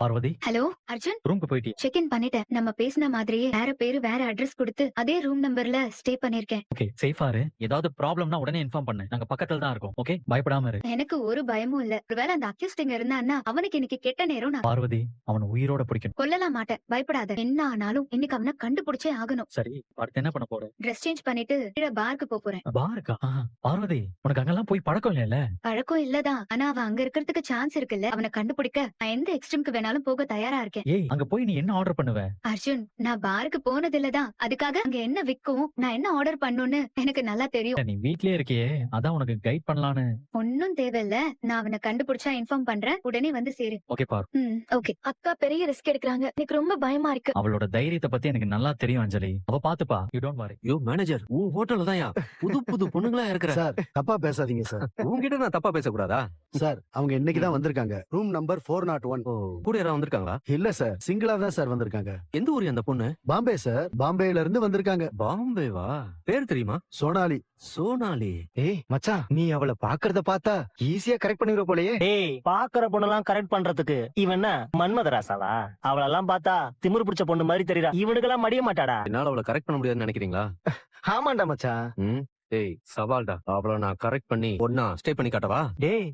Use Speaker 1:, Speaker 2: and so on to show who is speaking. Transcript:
Speaker 1: Parvati,
Speaker 2: hello Arjun,
Speaker 1: ரூம்க்கு போயிட்டியா?
Speaker 2: Check in பண்ணிட்டேன். நம்ம பேசின மாதிரியே வேற பேரு வேற அட்ரஸ் கொடுத்து அதே ரூம் நம்பர்ல ஸ்டே பண்ணிருக்கேன்.
Speaker 1: ஓகே, சேஃபா இரு. ஏதாவது ப்ராப்ளம்னா உடனே இன்ஃபார்ம் பண்ணு. நாங்க பக்கத்துல தான் இருக்கோம். ஓகே, பயப்படாம இரு.
Speaker 2: எனக்கு ஒரு பயமும் இல்ல. ஒருவேளை அந்த அக்யூஸ்ட் இங்க இருந்தான்னா அவனுக்கு இன்னைக்கு கெட்ட நேரம். நான்
Speaker 1: பார்வதி, அவனை உயிரோட பிடிக்கணும்.
Speaker 2: கொல்லலாம் மாட்டேன், பயப்படாத. என்ன ஆனாலும் இன்னைக்கு அவனை கண்டுபிடிச்சே ஆகணும்.
Speaker 1: சரி, அடுத்து என்ன பண்ண போற?
Speaker 2: ட்ரெஸ் சேஞ்ச் பண்ணிட்டு கீழ பார்க்கு போறேன்.
Speaker 1: பாருக்கா? பார்வதி, உனக்கு அங்கெல்லாம் போய் பழக்கம் இல்லைல்ல?
Speaker 2: பழக்கம் இல்லதான், ஆனா அவன் அங்க இருக்கிறதுக்கு சான்ஸ் இருக்குல்ல. அவனை கண்டுபிடிக்க நான் எந்த எக்ஸ்ட்ரீம்க்கு வேணாலும் போக தயாரா இருக்கேன்.
Speaker 1: ஏய், அங்க போய் நீ என்ன ஆர்டர் பண்ணுவ?
Speaker 2: அர்ஜுன், நான் பாருக்கு போனது இல்லதான். அதுக்காக அங்க என்ன விக்கும், நான் என்ன ஆர்டர் பண்ணுன்னு எனக்கு நல்லா தெரியும்.
Speaker 1: நீ வீட்லயே இருக்கியே, அதான் உனக்கு கைட் பண்ணலான்னு.
Speaker 2: ஒன்னும் தேவையில்ல, நான் அவனை கண்டுபிடிச்சா இன்ஃபார்ம் பண்றேன். உடனே வந்து சேரு.
Speaker 1: ஓகே பாரு.
Speaker 2: ஓகே. அக்கா பெரிய ரிஸ்க் எடுக்கறாங்க, எனக்கு ரொம்ப பயமா இருக்கு.
Speaker 1: அவளோட தைரியத்தை பத்தி எனக்கு நல்லா தெரியும் அஞ்சலி. அவ பாத்துப்பா, you don't worry.
Speaker 3: Yo manager, உன் ஹோட்டல்ல தான் புது புது பொண்ணுங்களா இருக்கிற.
Speaker 4: சார் தப்பா பேசாதீங்க சார்.
Speaker 3: உன்கிட்ட நான் தப்பா பேசக்கூடாதா?
Speaker 4: சார் அவங்க இன்னைக்கு தான் வந்திருக்காங்க. Room number 401.
Speaker 3: ஓ, கூட யாராவது வந்திருக்காங்களா?
Speaker 4: இல்ல சார், சிங்கிளா தான் சார் வந்திருக்காங்க.
Speaker 3: எந்த ஊர் அந்த பொண்ணு?
Speaker 4: பாம்பே சார், பாம்பேல இருந்து வந்திருக்காங்க.
Speaker 3: பாம்பேவா? பேர் தெரியுமா?
Speaker 4: சோனாலி.
Speaker 3: சோனாலி.
Speaker 5: ஏய் மச்சான், நீ அவளை பாக்குறத பார்த்தா ஈஸியா கரெக்ட் பண்ணிடுற போலயே.
Speaker 6: ஏய், பாக்குற பொண்ணெல்லாம் கரெக்ட் பண்றதுக்கு இவன் என்ன மன்மதராசாவா? அவளெல்லாம் பார்த்தா திமிரு பிடிச்ச பொண்ணு மாதிரி தெரியறா. இவனுக்கெல்லாம் மடிய மாட்டாடா.
Speaker 3: என்னால அவளை கரெக்ட் பண்ண முடியாதுன்னு நினைக்கிறீங்களா?
Speaker 5: ஆமாண்டா மச்சான்.
Speaker 3: ஏய் சவால்டா. அவளை நான் கரெக்ட் பண்ணி ஒன்னா ஸ்டே பண்ணி காட்டவா?
Speaker 6: டேய்